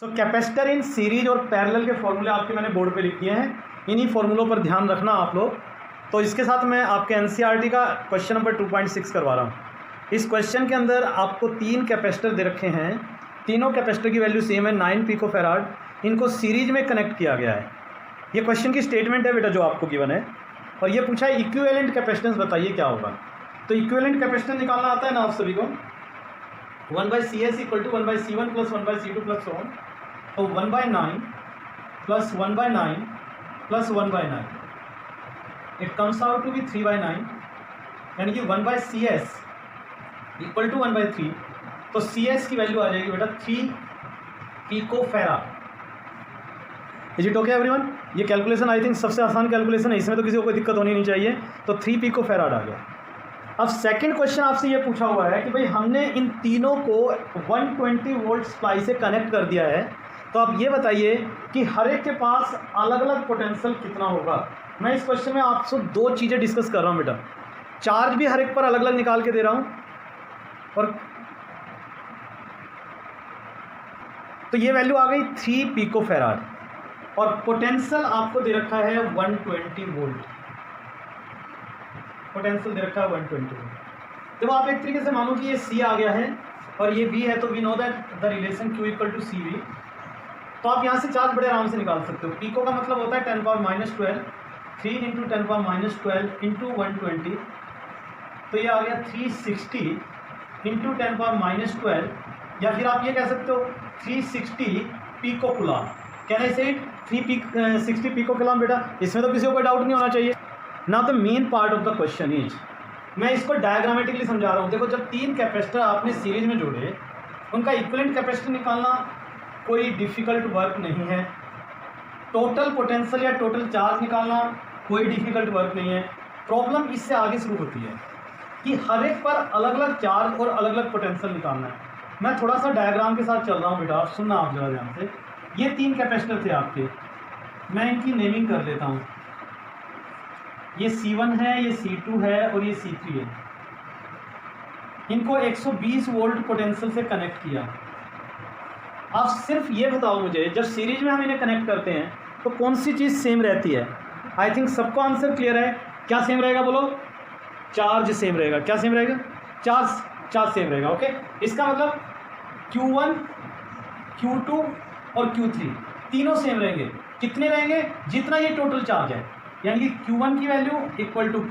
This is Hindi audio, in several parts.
तो कैपेसिटर इन सीरीज और पैरेलल के फॉर्मूले आपके मैंने बोर्ड पे लिख दिए हैं, इन्हीं फॉर्मूलों पर ध्यान रखना आप लोग। तो इसके साथ मैं आपके एनसीईआरटी का क्वेश्चन नंबर 2.6 करवा रहा हूँ। इस क्वेश्चन के अंदर आपको 3 कैपेसिटर दे रखे हैं, तीनों कैपेसिटर की वैल्यू सेम है 9 पिको फैराड, इनको सीरीज में कनेक्ट किया गया है। ये क्वेश्चन की स्टेटमेंट है बेटा जो आपको गिवन है, और ये पूछा है इक्विवेलेंट कैपेसिटेंस बताइए क्या होगा। तो इक्विवेलेंट कैपेसिटेंस निकालना आता है ना आप सभी को, 1/CS = 1/C1 + 1/C2 + so on। तो 1/9 + 1/9 + 1/9 it comes out to be 3/9, यानी कि 1/CS = 1/3। तो CS की वैल्यू आ जाएगी बेटा 3 pico farad. Is it okay everyone? ये कैलकुलेशन आई थिंक सबसे आसान कैलकुलेशन है, इसमें तो किसी को कोई दिक्कत होनी नहीं चाहिए। तो 3 पिको फैराड आ गया। अब सेकंड क्वेश्चन आपसे ये पूछा हुआ है कि भाई हमने इन तीनों को 120 वोल्ट सप्लाई से कनेक्ट कर दिया है, तो आप ये बताइए कि हर एक के पास अलग अलग पोटेंशियल कितना होगा। मैं इस क्वेश्चन में आपसे 2 चीज़ें डिस्कस कर रहा हूँ बेटा। चार्ज भी हर एक पर अलग अलग निकाल के दे रहा हूँ, और तो ये वैल्यू आ गई 3 पिको फैराड, और पोटेंशियल आपको दे रखा है 120 वोल्ट। पोटेंशियल दे रखा है 120 वोल्ट। जब आप एक तरीके से मानो कि ये C आ गया है और ये V है, तो we know that the relation Q = CV। तो आप यहाँ से चार्ज बड़े आराम से निकाल सकते हो। पिको का मतलब होता है 10⁻⁻12, 3 × 10⁻12 × 120, तो ये आ गया 360 × 10⁻12, या फिर आप ये कह सकते हो 360 पिको कूलम। कैन आई से इट 360 पिको कूलम बेटा? इसमें तो किसी को कोई डाउट नहीं होना चाहिए ना। The main part of the question is, मैं इसको डायग्रामेटिकली समझा रहा हूँ। देखो, जब 3 कैपेसिटर आपने सीरीज में जोड़े, उनका इक्विवेलेंट कैपेसिटर निकालना कोई डिफ़िकल्ट वर्क नहीं है। टोटल पोटेंशियल या टोटल चार्ज निकालना कोई डिफ़िकल्ट वर्क नहीं है। प्रॉब्लम इससे आगे शुरू होती है कि हर एक पर अलग अलग चार्ज और अलग अलग पोटेंशियल निकालना है। मैं थोड़ा सा डायग्राम के साथ चल रहा हूँ बेटा, आप सुनना आप जरा ध्यान से। ये 3 कैपेसिटर थे आपके, मैं इनकी नेमिंग कर लेता हूँ। ये C1 है, ये C2 है और ये C3 है। इनको 120 वोल्ट पोटेंशियल से कनेक्ट किया। आप सिर्फ ये बताओ मुझे, जब सीरीज में हम इन्हें कनेक्ट करते हैं तो कौन सी चीज़ सेम रहती है? आई थिंक सबको आंसर क्लियर है। क्या सेम रहेगा बोलो? चार्ज सेम रहेगा। क्या सेम रहेगा? चार्ज सेम रहेगा। ओके, इसका मतलब Q1, Q2 और Q3 तीनों सेम रहेंगे। कितने रहेंगे? जितना ये टोटल चार्ज है, यानी कि Q1 की वैल्यू =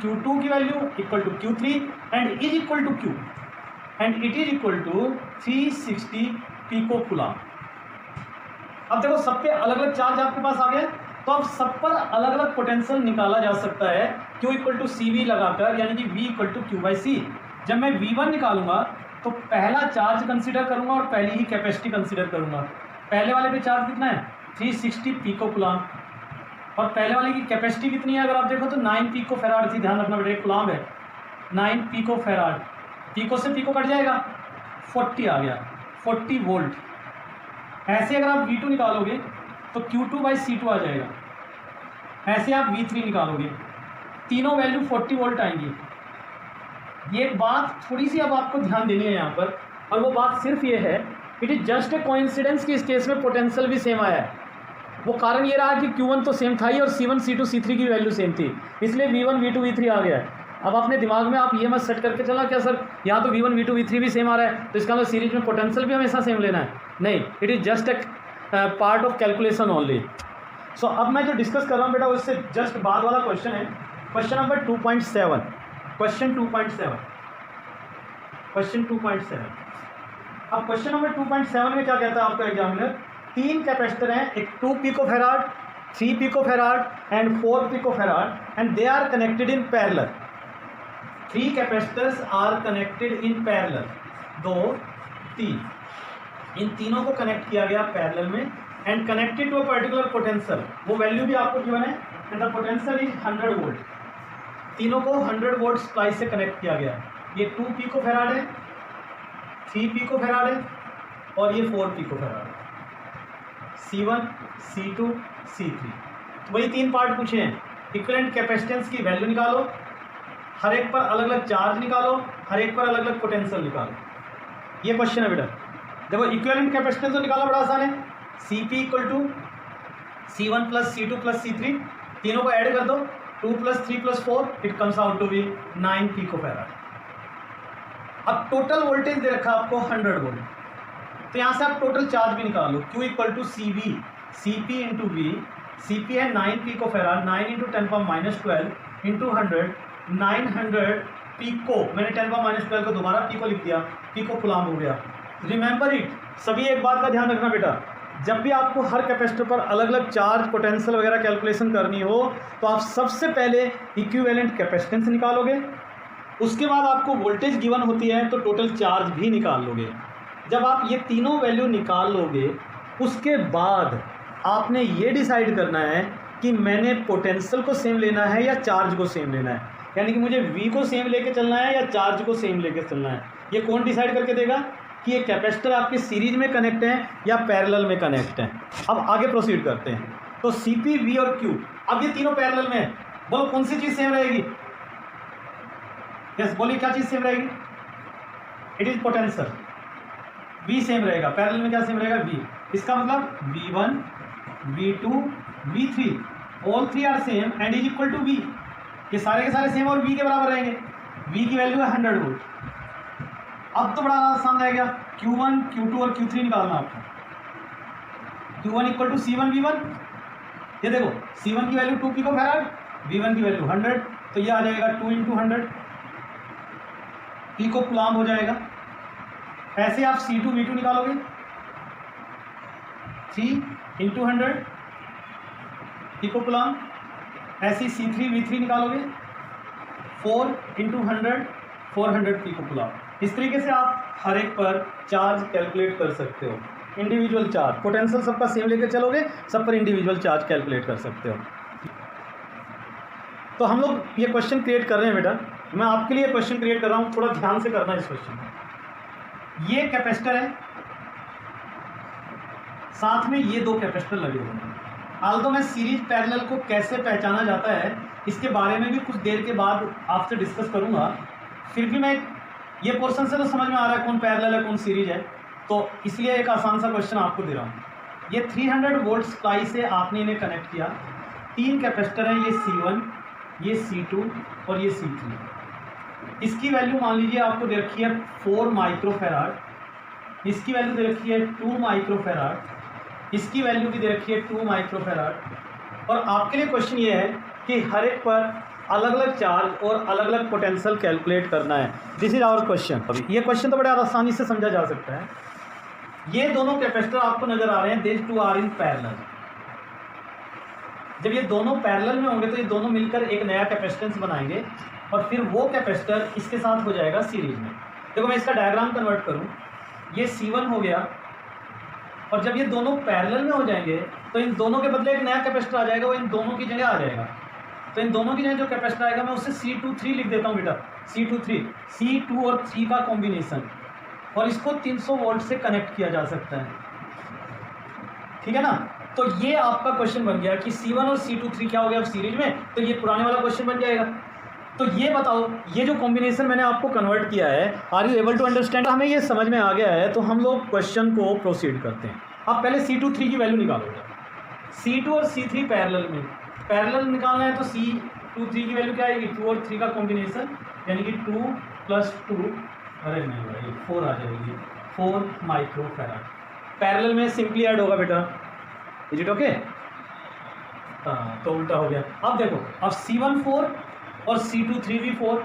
Q2 की value = Q3 and is equal to Q, and it is equal to 360 pico coulomb. अब देखो, सब पे अलग अलग चार्ज आपके पास आ गया, तो अब सब पर अलग अलग पोटेंशियल निकाला जा सकता है Q = CV लगाकर, यानी कि V = Q/C। जब मैं V1 निकालूंगा तो पहला चार्ज कंसीडर करूंगा और पहली ही कैपेसिटी कंसीडर करूंगा। पहले वाले पे चार्ज कितना है? 360 पिको कूलम, और पहले वाले की कैपेसिटी कितनी है? अगर आप देखो तो 9 पिको फैराड थी। ध्यान रखना बेटा, एक कूलम है, 9 पिको फैराड। पिको से पिको कट जाएगा, 40 आ गया, 40 वोल्ट। ऐसे अगर आप V2 निकालोगे तो Q2/C2 आ जाएगा। ऐसे आप V3 निकालोगे, तीनों वैल्यू 40 वोल्ट आएंगी। ये बात थोड़ी सी अब आपको ध्यान देनी है यहाँ पर, और वो बात सिर्फ ये है, it is just a coincidence कि इस केस में पोटेंशियल भी सेम आया है। वो कारण ये रहा कि Q1 तो सेम था ही, और C1, C2, C3 की वैल्यू सेम थी, इसलिए V1, V2, V3 आ गया है। अब अपने दिमाग में आप ये मत सेट करके चला क्या सर यहाँ तो V1, V2, V3 भी सेम आ रहा है, तो इसका मतलब सीरीज में पोटेंशियल भी हमेशा सेम लेना है। नहीं, it is just a part of calculation only. So अब मैं जो डिस्कस कर रहा हूँ बेटा, उससे जस्ट बाद वाला क्वेश्चन है, क्वेश्चन नंबर 2.7। क्वेश्चन 2.7। अब क्वेश्चन नंबर 2.7 में क्या कहता है आपका एग्जामिनर? 3 कैपेसिटर हैं, एक 2 pico farad, 3 pico farad and 4 pico farad, and they are connected in parallel. 3 capacitors are connected in parallel. 2, 3, इन तीनों को कनेक्ट किया गया पैरेलल में, and connected to a particular potential. वो वैल्यू भी आपको गिवन है, and the potential is 100 volt. तीनों को 100 वोल्ट सप्लाई से कनेक्ट किया गया। ये 2 पिको फैराड है, 3 पिको फैराड है, और ये 4 पिको फैराड है। C1, C2, C3, वही 3 पार्ट पूछे हैं। इक्विवेलेंट कैपेसिटेंस की वैल्यू निकालो, हर एक पर अलग अलग चार्ज निकालो, हर एक पर अलग अलग पोटेंशियल निकालो। ये क्वेश्चन है बेटा। देखो, इक्विवेलेंट कैपेसिटेंस तो निकालना बड़ा आसान है। C P equal to C1 plus C2 plus C3, तीनों को ऐड कर दो, 2 plus 3 plus 4, it comes out to be 9 picofarad. अब टोटल वोल्टेज दे रखा आपको 100 वोल्ट, तो यहाँ से आप टोटल चार्ज भी निकाल लो, Q equal to CV, CP into V, CP है 9 पिकोफैराड, 9 इंटू 10⁻12 इंटू 100, 900 पिको, मैंने 10⁻12 को दोबारा पिको लिख दिया, पिको कुलाम हो गया। रिमेंबर इट, सभी एक बात का ध्यान रखना बेटा, जब भी आपको हर कैपेसिटर पर अलग अलग चार्ज पोटेंशियल वगैरह कैलकुलेशन करनी हो तो आप सबसे पहले इक्विवेलेंट कैपेसिटेंस निकालोगे, उसके बाद आपको वोल्टेज गिवन होती है तो टोटल चार्ज भी निकाल लोगे। जब आप ये तीनों वैल्यू निकाल लोगे उसके बाद आपने ये डिसाइड करना है कि मैंने पोटेंशियल को सेम लेना है या चार्ज को सेम लेना है, यानी कि मुझे V को सेम लेके चलना है या चार्ज को सेम लेके चलना है। ये कौन डिसाइड करके देगा कि ये कैपेसिटर आपके सीरीज में कनेक्ट हैं या पैरेलल में कनेक्ट हैं। अब आगे प्रोसीड करते हैं। तो CP, V और Q, अब ये तीनों पैरेलल में है, बोलो कौन सी चीज़ सेम रहेगी? यस बोलिए, क्या चीज़ सेम रहेगी? It is potential. V same रहेगा, पैरेलल में क्या सेम रहेगा? V। इसका मतलब V1, V2, V3 all three are same and is equal to V। ये सारे के सारे सेम और V के बराबर रहेंगे। V की वैल्यू है 100 वोल्ट। अब तो बड़ा आसान रहेगा, Q1, Q2 और Q3 निकालना आपको। Q1 equal to C1 V1, ये देखो C1 की वैल्यू 2 पिकोफैराड, V1 की वैल्यू 100, तो ये आ जाएगा 2 इंटू 100 पिको कुलाम हो जाएगा। ऐसे आप C2 V2 निकालोगे, 3 इंटू 100 पिको कुलाम। ऐसे C3 V3 निकालोगे, 4 इंटू 100 400 पिको कुलाम। इस तरीके से आप हर एक पर चार्ज कैलकुलेट कर सकते हो, इंडिविजुअल चार्ज। पोटेंशियल सबका सेम लेकर चलोगे, सब पर इंडिविजुअल चार्ज कैलकुलेट कर सकते हो। तो हम लोग ये क्वेश्चन क्रिएट कर रहे हैं बेटा, मैं आपके लिए क्वेश्चन क्रिएट कर रहा हूँ, थोड़ा ध्यान से करना इस क्वेश्चन। ये कैपेसिटर है, साथ में ये दो कैपेसिटर लगे हुए हैं। आल्दो मैं सीरीज पैरेलल को कैसे पहचाना जाता है इसके बारे में भी कुछ देर के बाद आपसे डिस्कस करूँगा, फिर भी मैं ये पोर्शन से तो समझ में आ रहा है कौन पैरेलल है कौन सीरीज है, तो इसलिए एक आसान सा क्वेश्चन आपको दे रहा हूँ। ये 300 वोल्ट सप्लाई से आपने इन्हें कनेक्ट किया, तीन कैपेसिटर हैं, ये C1, ये C2 और ये C3। इसकी वैल्यू मान लीजिए आपको दे रखी है 4 माइक्रोफैराड, इसकी वैल्यू दे रखी है 2 माइक्रोफैराड, इसकी वैल्यू भी दे रखी है 2 माइक्रोफैराड। और आपके लिए क्वेश्चन ये है कि हर एक पर अलग अलग चार्ज और अलग अलग पोटेंशियल कैलकुलेट करना है। This is our question. अभी ये क्वेश्चन तो बड़े आसानी से समझा जा सकता है। ये दोनों कैपेसिटर आपको नजर आ रहे हैं, this two are in parallel. जब ये दोनों पैरेलल में होंगे तो ये दोनों मिलकर एक नया कैपेसिटेंस बनाएंगे और फिर वो कैपेसिटर इसके साथ हो जाएगा सीरीज में। देखो मैं इसका डायग्राम कन्वर्ट करूं, ये C1 हो गया और जब ये दोनों पैरेलल में हो जाएंगे तो इन दोनों के बदले एक नया कैपेसिटर आ जाएगा, वो इन दोनों की जगह आ जाएगा। तो इन दोनों की जगह जो कैपेसिटर आएगा मैं उससे C23 लिख देता हूँ बेटा, C23, C2 और 3 का कॉम्बिनेशन, और इसको 300 वोल्ट से कनेक्ट किया जा सकता है। ठीक है ना? तो ये आपका क्वेश्चन बन गया कि C1 और C23 क्या हो गया अब सीरीज में, तो ये पुराने वाला क्वेश्चन बन जाएगा। तो ये बताओ, ये जो कॉम्बिनेशन मैंने आपको कन्वर्ट किया है, are you able to understand? हमें ये समझ में आ गया है, तो हम लोग क्वेश्चन को प्रोसीड करते हैं। आप पहले C23 की वैल्यू निकालोगे। C2 और C3 पैरेलल निकालना है तो C23 की वैल्यू क्या आएगी? 2 और 3 का कॉम्बिनेशन, यानी कि 2 + 2, अरे नहीं भाई 4 आ जाएगी, 4 माइक्रोफैराड। पैरेलल में सिंपली ऐड होगा बेटा, इज इट ओके? हाँ, तो उल्टा हो गया। अब देखो, अब C1 4 और C23 भी 4।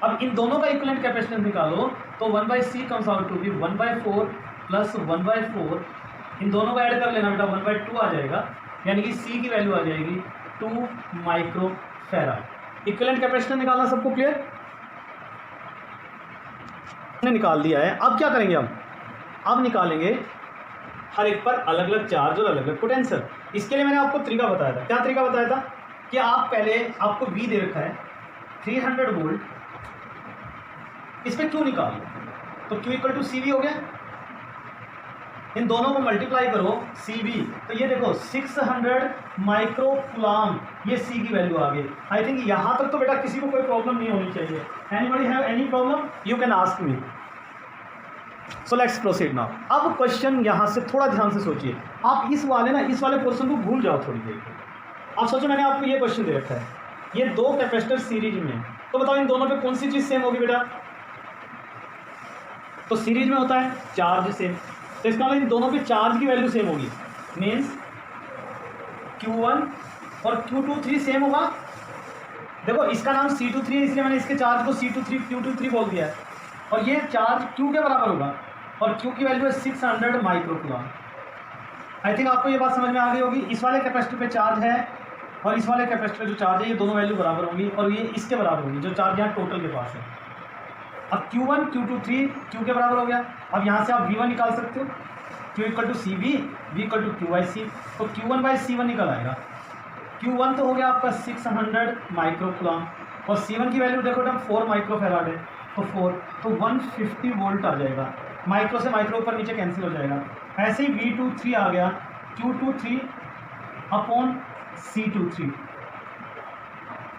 अब इन दोनों का इक्विवेलेंट कैपेसिटेंस निकालो तो 1/C comes out to be 1/4 + 1/4। इन दोनों का ऐड कर लेना बेटा, 1/2 आ जाएगा, यानी कि C की वैल्यू आ जाएगी 2 माइक्रोफैराड। इक्विवेलेंट कैपेसिटेंस निकालना सबको क्लियर? ने निकाल दिया है। अब क्या करेंगे हम? अब निकालेंगे हर एक पर अलग अलग चार्ज और अलग अलग पोटेंशियल। इसके लिए मैंने आपको तरीका बताया था। क्या तरीका बताया था? कि आप पहले, आपको V दे रखा है 300 वोल्ट, इस पर Q निकाल लो, तो Q = CV हो गया। इन दोनों को मल्टीप्लाई करो CV, तो ये देखो 600 माइक्रोकुलाम, ये C की वैल्यू आ गई। आई थिंक यहाँ तक तो बेटा किसी को कोई प्रॉब्लम नहीं होनी चाहिए। Anybody have any problem? You can ask me. So let's proceed now. अब क्वेश्चन यहाँ से थोड़ा ध्यान से सोचिए, आप इस वाले पोर्शन को भूल जाओ थोड़ी देर के। आप सोचो मैंने आपको ये क्वेश्चन दे रखा है, ये दो कैपेसिटर सीरीज में, तो बताओ इन दोनों पे कौन सी चीज़ सेम होगी बेटा? तो सीरीज में होता है चार्ज सेम, तो इसका मतलब इन दोनों पे चार्ज की वैल्यू सेम होगी, मीन्स Q1 और Q23 सेम होगा। देखो इसका नाम C23 है, इसलिए मैंने इसके चार्ज को C23 Q23 बोल दिया है, और ये चार्ज Q के बराबर होगा, और Q की वैल्यू है 600 माइक्रोकूलम। आई थिंक आपको ये बात समझ में आ गई होगी। इस वाले कैपेसिटर पे चार्ज है और इस वाले कैपेसिटर जो चार्ज है, ये दोनों वैल्यू बराबर होंगी, और ये इसके बराबर होंगी जो चार्ज यहाँ टोटल के पास है। अब Q1 Q23 Q के बराबर हो गया। अब यहाँ से आप V1 निकाल सकते हो, Q equal to CV, V equal to Q/C, तो Q1/C1 निकल आएगा। Q1 तो हो गया आपका 600 माइक्रोकूलम, और C1 की वैल्यू देखो तब 4 माइक्रोफेराड है, तो 4 तो 150 वोल्ट आ जाएगा। माइक्रो से माइक्रो ऊपर नीचे कैंसिल हो जाएगा। ऐसे ही V23 आ गया, Q23 अपॉन C23।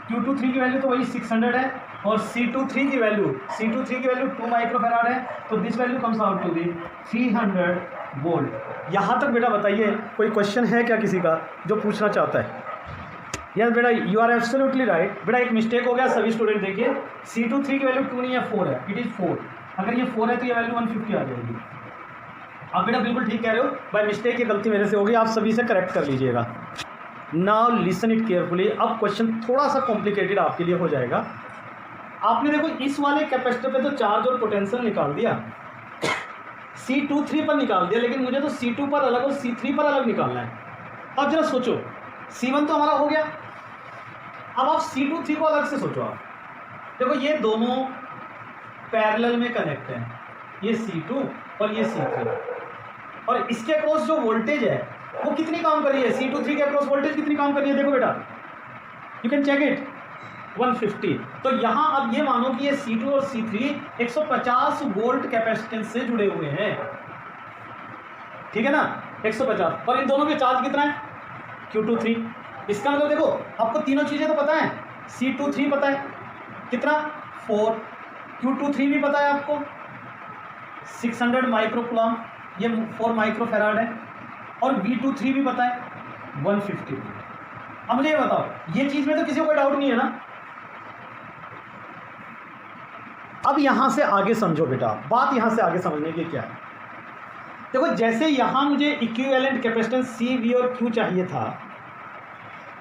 Q23 की वैल्यू तो वही 600 है, और C23 की वैल्यू 2 माइक्रोफेराड है, तो this value comes out to be 300 volt. यहाँ तक बेटा बताइए कोई क्वेश्चन है क्या किसी का जो पूछना चाहता है? यस बेटा, यू आर एब्सोल्युटली राइट। बेटा एक मिस्टेक हो गया, सभी स्टूडेंट देखिए, C23 की वैल्यू 2 नहीं है 4 है, इट इज़ 4। अगर ये 4 है तो ये वैल्यू 150 आ जाएगी। आप बेटा बिल्कुल ठीक कह रहे हो, बाय मिस्टेक ये गलती मेरे से होगी, आप सभी से करेक्ट कर लीजिएगा। Now listen it carefully. अब क्वेश्चन थोड़ा सा कॉम्प्लिकेटेड आपके लिए हो जाएगा। आपने देखो इस वाले कैपेसिटर पे तो चार्ज और पोटेंशियल निकाल दिया, C23 पर निकाल दिया, लेकिन मुझे तो C2 पर अलग और C3 पर अलग निकालना है। अब जरा सोचो, C1 तो हमारा हो गया, अब आप C23 को अलग से सोचो। आप देखो ये दोनों पैरेलल में कनेक्ट हैं, ये C2 और ये C3, और इसके अक्रॉस जो वोल्टेज है वो कितनी काम कर रही है? C23 के अक्रॉस वोल्टेज कितनी काम कर रही है? देखो बेटा, यू कैन चेक इट, 150। तो यहाँ अब ये मानो कि ये C2 और C3 150 वोल्ट कैपेसिटेंस से जुड़े हुए हैं, ठीक है ना, 150, और इन दोनों के चार्ज कितना है? Q23। इसका मतलब देखो आपको तीनों चीज़ें तो पता है, C23 पता है कितना 4, Q23 भी पता है आपको 600 माइक्रोकूलम, ये 4 माइक्रोफेराड है, और V23 भी पता है 150। अब मुझे ये बताओ, ये चीज़ में तो किसी को कोई डाउट नहीं है ना? अब यहाँ से आगे समझो बेटा, बात यहाँ से आगे समझने की क्या है। देखो जैसे यहाँ मुझे इक्विवेलेंट कैपेसिटेंस C, V और Q चाहिए था,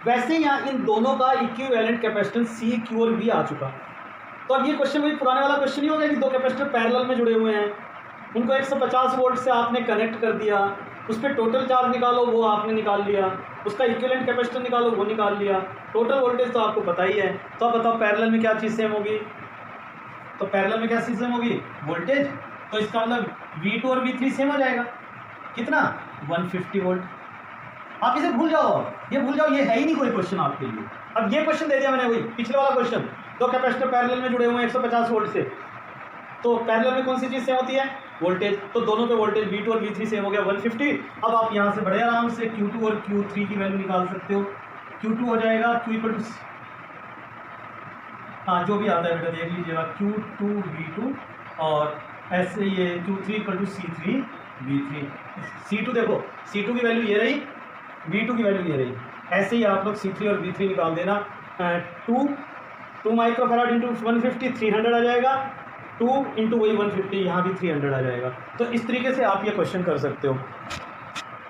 वैसे यहाँ इन दोनों का इक्विवेलेंट कैपेसिटेंस C, Q और V आ चुका। तो अब ये क्वेश्चन वही पुराने वाला क्वेश्चन ही हो गया कि दो कैपेसिटर पैरेलल में जुड़े हुए हैं, उनको 150 वोल्ट से आपने कनेक्ट कर दिया, उस पर टोटल चार्ज निकालो वो आपने निकाल लिया, उसका इक्विवेलेंट कैपेसिटर निकालो वो निकाल लिया, टोटल वोल्टेज तो आपको पता ही है। तो अब बताओ पैरेलल में क्या चीज़ सेम होगी? तो पैरेलल में क्या चीज़ सेम होगी? वोल्टेज। तो इसका मतलब V2 और V3 सेम हो जाएगा, कितना? 150 वोल्ट। आप इसे भूल जाओ, ये भूल जाओ, ये है ही नहीं कोई क्वेश्चन आपके लिए। अब ये क्वेश्चन दे दिया मैंने, वही पिछले वाला क्वेश्चन, दो कैपेसिटर पैरेलल में जुड़े हुए हैं 150 वोल्ट से, तो पैरेलल में कौन सी चीज़ सेम होती है? वोल्टेज। तो दोनों पे वोल्टेज V2 और V3 सेम हो गया 150। अब आप यहाँ से बड़े आराम से Q2 और Q3 की वैल्यू निकाल सकते हो। Q2 हो जाएगा Q इक्वल टू, हाँ जो भी आता है बेटा देख लीजिएगा, Q2 V2, और ऐसे ये Q3 equal to C3 V3। C2 देखो, C2 की वैल्यू ये रही, V2 की वैल्यू ये रही, ऐसे ही आप लोग C3 और V3 निकाल देना। 2 माइक्रोफेराड इंटू 150 300 आ जाएगा, 2 इंटू वही 150, यहाँ भी 300 आ जाएगा। तो इस तरीके से आप ये क्वेश्चन कर सकते हो।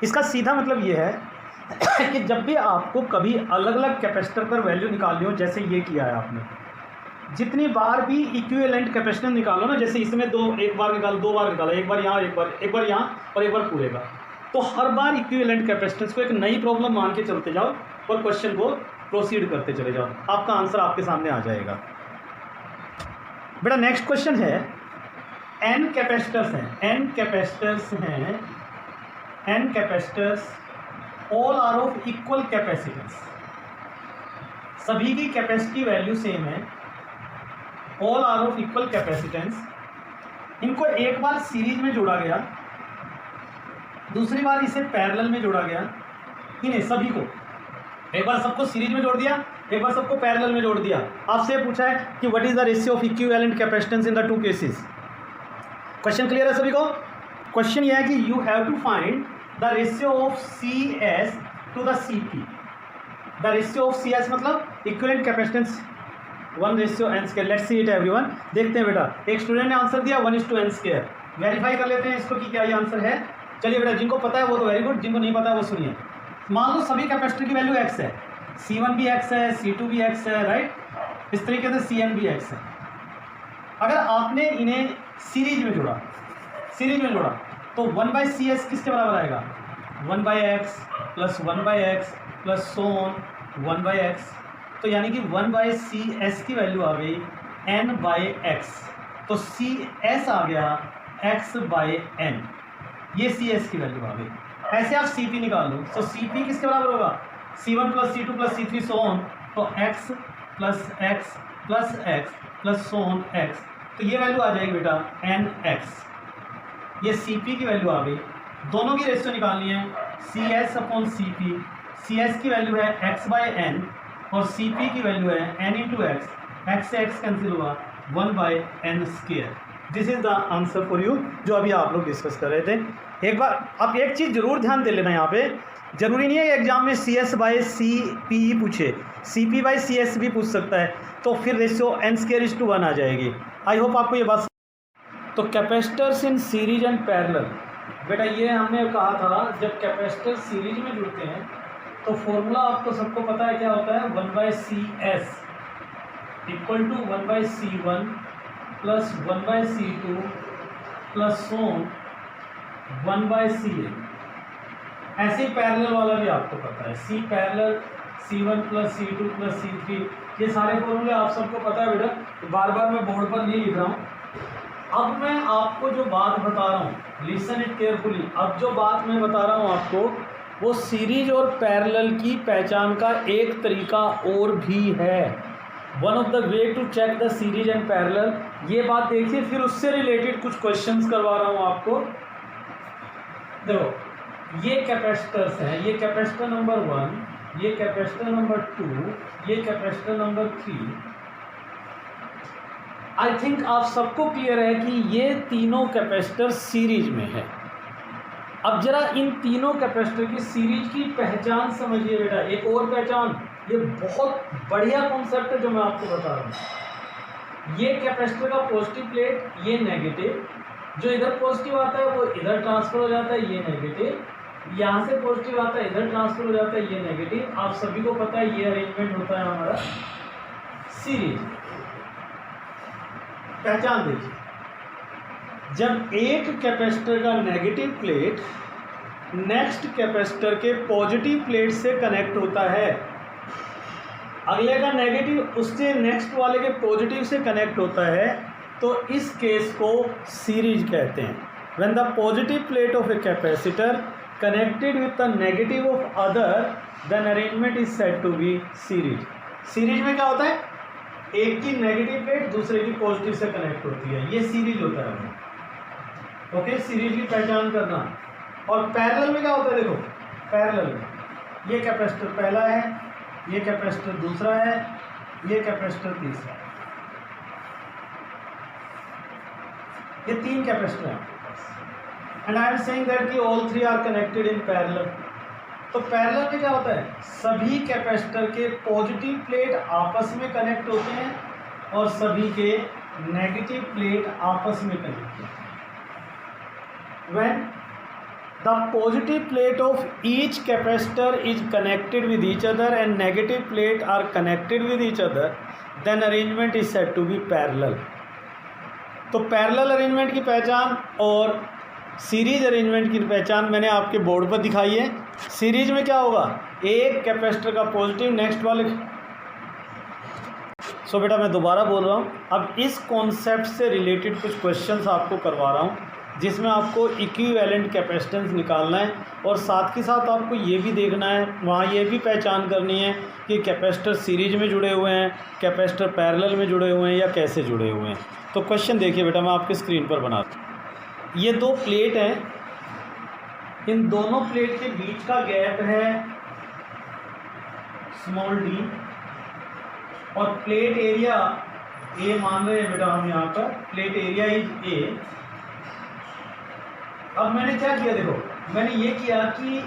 इसका सीधा मतलब ये है कि जब भी आपको कभी अलग अलग कैपेसिटर पर वैल्यू निकालनी हो, जैसे ये किया है आपने, जितनी बार भी इक्विवेलेंट कैपेसिटर निकालो ना, जैसे इसमें एक बार निकालो, 2 बार निकालो, एक बार यहाँ, एक बार यहाँ, और एक बार पूरे का, तो हर बार इक्विवेलेंट कैपेसिटेंस को एक नई प्रॉब्लम मान के चलते जाओ और क्वेश्चन को प्रोसीड करते चले जाओ, आपका आंसर आपके सामने आ जाएगा। बेटा नेक्स्ट क्वेश्चन है, n कैपेसिटर्स हैं, n capacitors all are of equal capacitance, सभी की कैपेसिटी वैल्यू सेम है, all are of equal capacitance. इनको एक बार सीरीज में जोड़ा गया, दूसरी बार इसे पैरेलल में जोड़ा गया, इन्हें सभी को एक बार सबको सीरीज में जोड़ दिया, एक बार सबको पैरेलल में जोड़ दिया। आपसे पूछा है कि what is the ratio of equivalent capacitance in the 2 cases. Question clear है सभी को? क्वेश्चन ये है कि you have to find the ratio of C S to the C P. The ratio of C S मतलब equivalent capacitance 1:n²। Let's see it everyone. देखते हैं बेटा, एक स्टूडेंट ने आंसर दिया 1:n²। वेरीफाई कर लेते हैं इसको कि क्या ये आंसर है। चलिए बेटा, जिनको पता है वो तो वेरी गुड, जिनको नहीं पता है वो सुनिए। मान लो सभी कैपेसिटर की वैल्यू x है, C1 भी x है, C2 भी x है, राइट। इस तरीके से Cn भी x है। अगर आपने इन्हें सीरीज में जोड़ा तो 1/Cs किसके बराबर आएगा? 1/x plus 1/x plus so on 1/x। तो यानी कि 1/Cs की वैल्यू आ गई n/x, तो Cs आ गया x/n, ये Cs की वैल्यू आ गई। ऐसे आप Cp निकाल लो, तो Cp किसके बराबर होगा? C1 plus C2 plus C3 so on, तो x plus x plus x plus so on x, तो ये वैल्यू आ जाएगी बेटा nx। ये Cp की वैल्यू आ गई। दोनों की रेशियो निकालनी है, Cs/Cp। Cs की वैल्यू है x/n और Cp की वैल्यू है n × x। x से x कैंसिल हुआ 1/n²। This is the answer for you, जो अभी आप लोग डिस्कस कर रहे थे। एक बार आप एक चीज़ जरूर ध्यान दे लेना, यहाँ पे जरूरी नहीं है एग्जाम में Cs/Cp ही पूछे, Cp/Cs भी पूछ सकता है, तो फिर रेशियो n²:1 आ जाएगी। आई होप आपको ये बात। तो capacitors in series and parallel, बेटा ये हमने कहा था जब कैपेसिटर सीरीज में जुड़ते हैं तो फॉर्मूला आपको सबको पता है क्या होता है? 1/Cs equal to 1/C1 plus 1/C2 plus so 1/Ca। ऐसे ही पैरेलल वाला भी आपको पता है, C parallel C1 plus C2 plus C3। ये सारे फॉर्मूले आप सबको पता है बेटा, बार बार मैं बोर्ड पर नहीं लिख रहा हूँ। अब मैं आपको जो बात बता रहा हूँ, लिसन इट केयरफुली। अब जो बात मैं बता रहा हूँ आपको, वो सीरीज और पैरेलल की पहचान का एक तरीका और भी है। One of the way to check the series and parallel, ये बात देखिए, फिर उससे रिलेटेड कुछ क्वेश्चंस करवा रहा हूँ आपको। देखो, ये कैपेसिटर्स हैं, ये कैपेसिटर नंबर 1, ये कैपेसिटर नंबर 2, ये कैपेसिटर नंबर 3। आई थिंक आप सबको क्लियर है कि ये तीनों कैपेसिटर सीरीज में है। अब जरा इन तीनों कैपेसिटर की सीरीज की पहचान समझिए बेटा। एक और पहचान, ये बहुत बढ़िया कॉन्सेप्ट है जो मैं आपको बता रहा हूँ। ये कैपेसिटर का पॉजिटिव प्लेट, ये नेगेटिव, जो इधर पॉजिटिव आता है वो इधर ट्रांसफर हो जाता है, ये नेगेटिव, यहाँ से पॉजिटिव आता है इधर ट्रांसफर हो जाता है, ये नेगेटिव। आप सभी को पता है ये अरेंजमेंट होता है हमारा सीरीज। पहचान देखिए, जब एक कैपेसिटर का नेगेटिव प्लेट नेक्स्ट कैपेसिटर के पॉजिटिव प्लेट से कनेक्ट होता है, अगले का नेगेटिव उससे नेक्स्ट वाले के पॉजिटिव से कनेक्ट होता है, तो इस केस को सीरीज कहते हैं। When the positive plate of a capacitor connected with the negative of other, then arrangement is said to be series. Series में क्या होता है? एक की नेगेटिव प्लेट दूसरे की पॉजिटिव से कनेक्ट होती है, ये सीरीज होता है। ओके, सीरीज की पहचान करना। और पैरेलल में क्या होता है? देखो, पैरेलल में ये कैपेसिटर पहला है, ये कैपेसिटर दूसरा है, ये कैपेसिटर तीसरा है, ये तीन कैपेसिटर हैं आपके पास। And I am saying that कि all three are connected in parallel. तो पैरेलल में क्या होता है? सभी कैपेसिटर के पॉजिटिव प्लेट आपस में कनेक्ट होते हैं और सभी के नेगेटिव प्लेट आपस में कनेक्ट होते हैं। When the positive plate of each capacitor is connected with each other and negative plate are connected with each other, then arrangement is said to be parallel. तो पैरेलल अरेंजमेंट की पहचान और सीरीज अरेंजमेंट की पहचान मैंने आपके बोर्ड पर दिखाई है। सीरीज में क्या होगा? एक कैपेसिटर का पॉजिटिव नेक्स्ट वाले। सो बेटा मैं दोबारा बोल रहा हूँ, अब इस कॉन्सेप्ट से रिलेटेड कुछ क्वेश्चंस आपको करवा रहा हूँ, जिसमें आपको इक्विवेलेंट कैपेसिटेंस निकालना है और साथ ही साथ आपको ये भी देखना है, वहाँ ये भी पहचान करनी है कि कैपेसिटर सीरीज में जुड़े हुए हैं, कैपेसिटर पैरेलल में जुड़े हुए हैं या कैसे जुड़े हुए हैं। तो क्वेश्चन देखिए बेटा, मैं आपके स्क्रीन पर बनाता हूँ। ये दो प्लेट हैं, इन दोनों प्लेट के बीच का गैप है स्मॉल d और प्लेट एरिया ए मान रहे हैं बेटा हम यहाँ पर। प्लेट एरिया इज ए अब मैंने क्या किया, देखो मैंने ये किया कि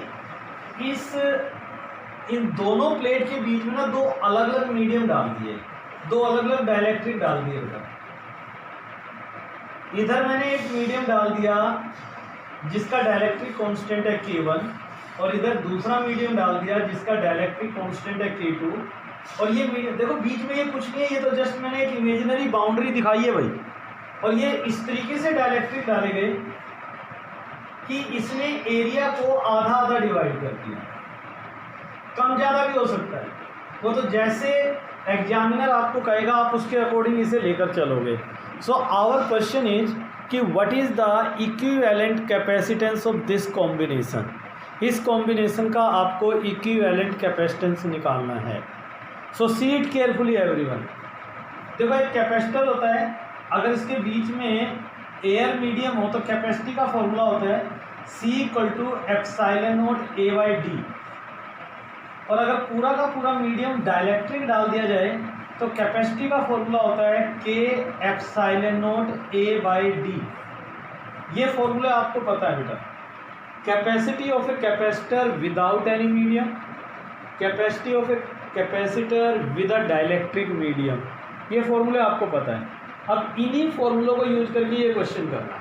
इन दोनों प्लेट के बीच में ना दो अलग अलग मीडियम डाल दिए, दो अलग अलग डाइलेक्ट्रिक डाल दिए। इधर मैंने एक मीडियम डाल दिया जिसका डाइलेक्ट्रिक कांस्टेंट है K1, और इधर दूसरा मीडियम डाल दिया जिसका डाइलेक्ट्रिक कांस्टेंट है K2। और ये मीडियम देखो बीच में ये कुछ नहीं है, ये तो जस्ट मैंने एक इमेजिनरी बाउंड्री दिखाई है भाई। और ये इस तरीके से डाइलेक्ट्रिक डाले गए कि इसने एरिया को आधा आधा डिवाइड कर दिया, कम ज़्यादा भी हो सकता है, वो तो जैसे एग्जामिनर आपको कहेगा आप उसके अकॉर्डिंग इसे लेकर चलोगे। सो आवर क्वेश्चन इज कि what is the equivalent capacitance of this combination. इस कॉम्बिनेशन का आपको इक्विवेलेंट कैपेसिटेंस निकालना है। सो सी इट केयरफुली एवरीवन। देखो एक कैपेसिटर होता है, अगर इसके बीच में एयर मीडियम हो तो कैपेसिटी का फॉर्मूला होता है C=ε0A/d। और अगर पूरा का पूरा मीडियम डाइलेक्ट्रिक डाल दिया जाए तो कैपेसिटी का फॉर्मूला होता है K=ε0A/d। ये फॉर्मूला आपको पता है बेटा। Capacity of a capacitor without any medium, capacity of a capacitor with a dielectric medium, ये फॉर्मूले आपको पता है। अब इन्हीं फॉर्मूलों को यूज करके ये क्वेश्चन करना है।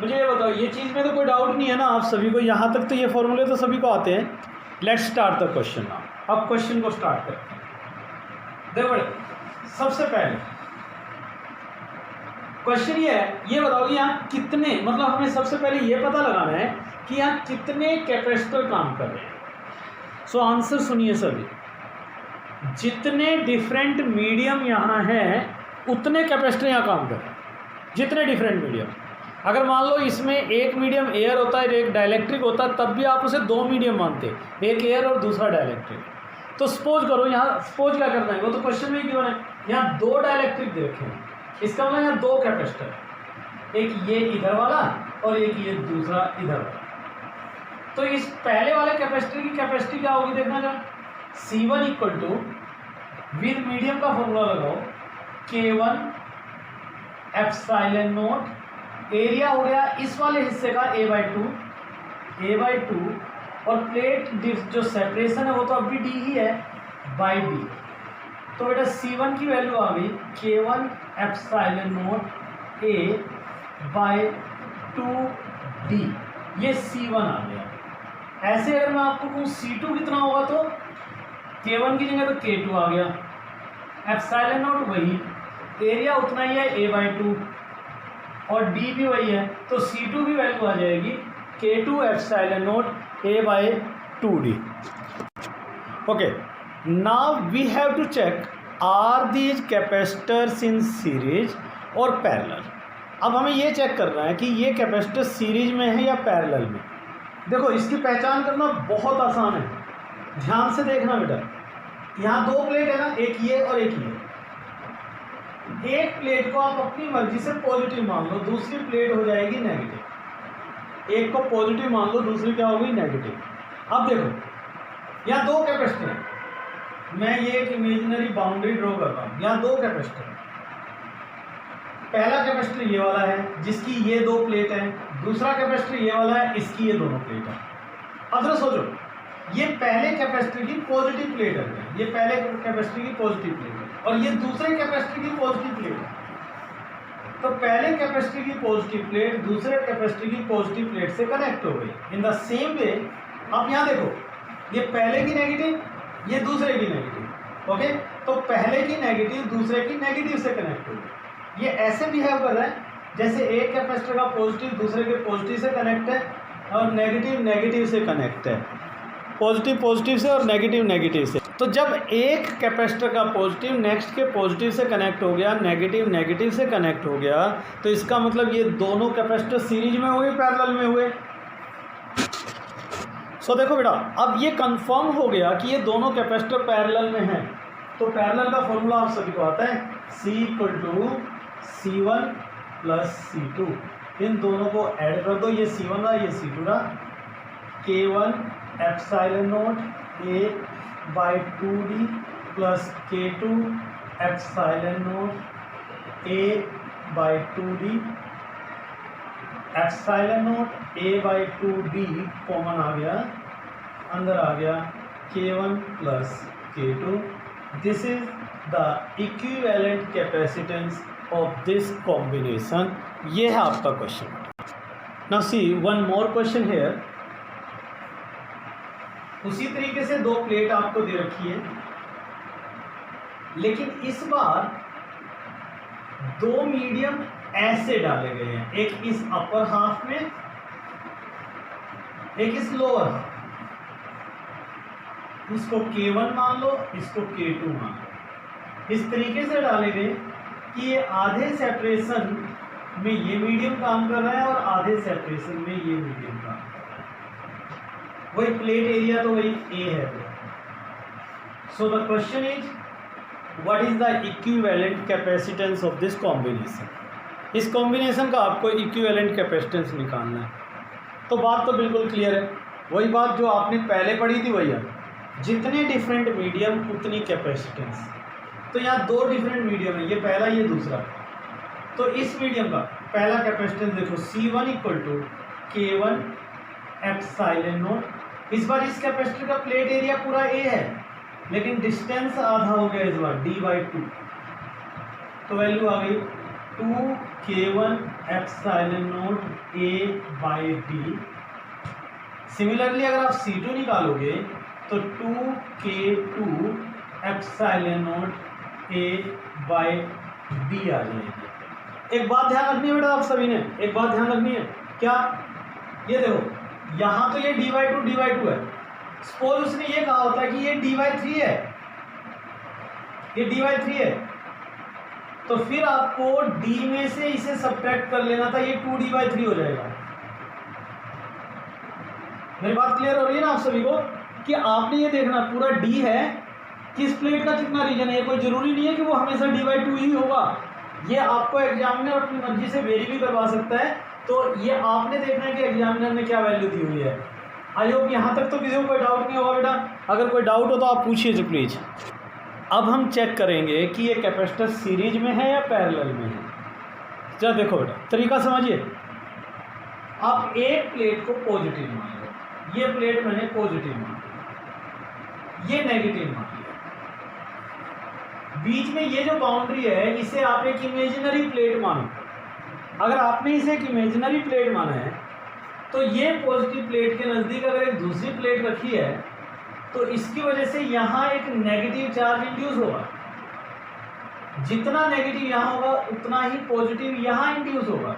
मुझे ये बताओ, ये चीज़ में तो कोई डाउट नहीं है ना आप सभी को? यहाँ तक तो ये फॉर्मूले तो सभी को आते हैं। Let's start the question now. अब क्वेश्चन को स्टार्ट करते हैं। देखो सबसे पहले क्वेश्चन ये है, ये बताओ यहाँ कितने, मतलब हमें सबसे पहले ये पता लगाना है कि यहाँ कितने कैपेसिटर काम कर रहे हैं। सो आंसर सुनिए सभी, जितने डिफरेंट मीडियम यहाँ हैं उतने कैपेसिटर यहाँ काम कर रहे हैं। जितने डिफरेंट मीडियम, अगर मान लो इसमें एक मीडियम एयर होता है एक डाइलेक्ट्रिक होता है, तब भी आप उसे दो मीडियम मानते, एक एयर और दूसरा डाइलेक्ट्रिक। तो सपोज करो, यहाँ सपोज क्या करना है, वो तो क्वेश्चन में क्यों है, यहाँ दो डाइलेक्ट्रिक दे रखे हैं, इसका मतलब यहाँ दो कैपेसिटर, एक ये इधर वाला और एक ये दूसरा इधर वाला। तो इस पहले वाले कैपेसिटर की कैपेसिटी क्या होगी देखना जरा। C1 = विद मीडियम का फॉर्मूला लगाओ K1ε0, एरिया हो गया इस वाले हिस्से का A/2, और प्लेट जो सेपरेशन है वो तो अब भी D ही है d। तो बेटा C1 की वैल्यू आ गई K1ε0A/2d, ये C1 आ गया। ऐसे अगर मैं आपको कहूँ C2 कितना होगा तो K1 की जगह तो K2 आ गया, ε0 वही, एरिया उतना ही है A/2 और D भी वही है, तो C2 की वैल्यू आ जाएगी K2ε0A/2d। Okay, now we have to check are these capacitors in series और पैरेलल। अब हमें ये चेक करना है कि ये कैपेसिटर सीरीज में है या पैरेलल में। देखो इसकी पहचान करना बहुत आसान है, ध्यान से देखना बेटा। यहाँ दो प्लेट है ना, एक ये और एक ये। एक प्लेट को आप अपनी मर्जी से पॉजिटिव मान लो, दूसरी प्लेट हो जाएगी नेगेटिव। एक को पॉजिटिव मान लो, दूसरी क्या होगी नेगेटिव। अब देखो यहाँ दो कैपेसिटर हैं, मैं ये एक इमेजिनरी बाउंड्री ड्रॉ कर रहा हूँ। यहाँ दो कैपेसिटर हैं, पहला कैपेसिटर ये वाला है जिसकी ये दो प्लेट है, दूसरा कैपेसिटर ये वाला है इसकी ये दोनों प्लेट है। अब जरा सोचो, ये पहले कैपेसिटर की पॉजिटिव प्लेट है, ये पहले कैपेसिटर की पॉजिटिव प्लेट है और ये दूसरे कैपेसिटर की पॉजिटिव प्लेट है। तो पहले कैपेसिटर की पॉजिटिव प्लेट दूसरे कैपेसिटर की पॉजिटिव प्लेट से कनेक्ट हो गई। इन द सेम वे अब यहाँ देखो, ये पहले की नेगेटिव, ये दूसरे की नेगेटिव। ओके, तो पहले की नेगेटिव दूसरे की नेगेटिव से कनेक्ट हो गई। ये ऐसे बिहेव कर रहा है जैसे एक कैपेसिटर का पॉजिटिव दूसरे के पॉजिटिव से कनेक्ट है और नेगेटिव नेगेटिव से कनेक्ट है, पॉजिटिव पॉजिटिव से और नेगेटिव नेगेटिव से। तो जब एक कैपेसिटर का पॉजिटिव नेक्स्ट के पॉजिटिव से कनेक्ट हो गया, नेगेटिव नेगेटिव से कनेक्ट हो गया, तो इसका मतलब ये दोनों कैपेसिटर सीरीज में हुए पैरेलल में हुए। सो देखो बेटा, अब ये कंफर्म हो गया कि ये दोनों कैपेसिटर पैरेलल में हैं। तो पैरेलल का फॉर्मूला आप सभी को आता है C=C1 + C2। इन दोनों को ऐड कर दो, ये C1 रहा ये C2 रहा, K1ε0A/2d + K2ε0A/2d epsilon naught A by 2d common आ गया, अंदर आ गया K1 plus K2। This is the equivalent capacitance of this combination. ये है आपका क्वेश्चन। Now see one more question here. उसी तरीके से दो प्लेट आपको दे रखी है, लेकिन इस बार दो मीडियम ऐसे डाले गए हैं, एक इस अपर हाफ में, एक इस लोअर हाफ। इसको K1 मान लो, इसको K2 मान लो। इस तरीके से डाले गए कि ये आधे सेपरेशन में ये मीडियम काम कर रहा है और आधे सेपरेशन में ये मीडियम काम कर रहा है। वही प्लेट एरिया तो वही A है। So the question is what is the equivalent capacitance of this combination. इस कॉम्बिनेशन का आपको इक्विवेलेंट कैपेसिटेंस निकालना है। तो बात तो बिल्कुल क्लियर है, वही बात जो आपने पहले पढ़ी थी वही है, जितने डिफरेंट मीडियम उतनी कैपेसिटेंस। तो यहाँ दो डिफरेंट मीडियम है, ये पहला ये दूसरा। तो इस मीडियम का पहला कैपेसिटेंस देखो C1 equal to K1 epsilon not. इस बार इस कैपेसिटर का प्लेट एरिया पूरा A है, लेकिन डिस्टेंस आधा हो गया इस बार D/2। तो वैल्यू आ गई 2K1 epsilon naught A/D। Similarly अगर आप C2 निकालोगे तो 2K2 एप्सिलॉन नॉट A/D आ जाएगी। एक बात ध्यान रखनी है बेटा, आप सभी ने एक बात ध्यान रखनी है। क्या? ये देखो यहाँ तो ये D/2 है। सपोज उसने ये कहा होता है कि ये D/3 है, ये D/3 है, तो फिर आपको D में से इसे सब्ट्रैक्ट कर लेना था, ये 2D/3 हो जाएगा। मेरी बात क्लियर हो रही है ना आप सभी को? कि आपने ये देखना पूरा D है, किस प्लेट का कितना रीजन है। कोई जरूरी नहीं है कि वो हमेशा D/2 ही होगा, ये आपको एग्जामिनर अपनी मर्जी से वेरी भी करवा सकता है। तो ये आपने देखना है कि एग्जामिनर ने क्या वैल्यू दी हुई है। आई होप यहाँ तक तो किसी को कोई डाउट नहीं होगा बेटा। अगर कोई डाउट हो तो आप पूछिए जो प्लीज। अब हम चेक करेंगे कि ये कैपेसिटर सीरीज में है या पैरेलल में है। चलो देखो बेटा, तरीका समझिए। आप एक प्लेट को पॉजिटिव मान लो, ये प्लेट मैंने पॉजिटिव मान लिया, ये नेगेटिव मान लिया। बीच में ये जो बाउंड्री है इसे आप एक इमेजिनरी प्लेट मानो। अगर आपने इसे एक इमेजिनरी प्लेट माना है तो ये पॉजिटिव प्लेट के नज़दीक अगर एक दूसरी प्लेट रखी है तो इसकी वजह से यहाँ एक नेगेटिव चार्ज इंड्यूस होगा। जितना नेगेटिव यहाँ होगा उतना ही पॉजिटिव यहाँ इंड्यूस होगा।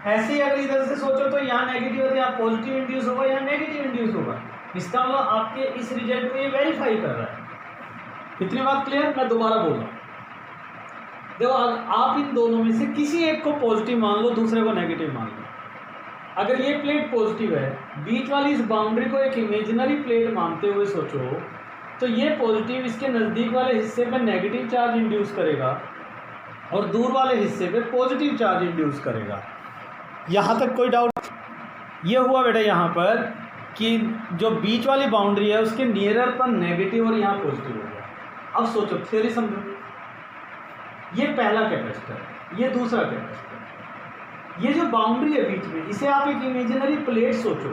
ऐसे ही अगर इधर से सोचो तो यहाँ नेगेटिव है तो यहाँ पॉजिटिव इंड्यूस होगा, यहाँ नेगेटिव इंड्यूस होगा। इसका मतलब आपके इस रिजल्ट को ये वेरीफाई कर रहा है। इतनी बात क्लियर? मैं दोबारा बोल रहा हूँ। देखो आप इन दोनों में से किसी एक को पॉजिटिव मान लो, दूसरे को नेगेटिव मान लो। अगर ये प्लेट पॉजिटिव है, बीच वाली इस बाउंड्री को एक इमेजिनरी प्लेट मानते हुए सोचो तो ये पॉजिटिव इसके नज़दीक वाले हिस्से पे नेगेटिव चार्ज इंड्यूस करेगा और दूर वाले हिस्से पे पॉजिटिव चार्ज इंड्यूस करेगा। यहाँ तक कोई डाउट? ये हुआ बेटा यहाँ पर कि जो बीच वाली बाउंड्री है उसके नियरर पर नेगेटिव और यहाँ पॉजिटिव हो गया। अब सोचो, थ्योरी समझो। ये पहला कैपेसिटर है, ये दूसरा कैपेसिटर। ये जो बाउंड्री है बीच में, इसे आप एक इमेजिनरी प्लेट सोचो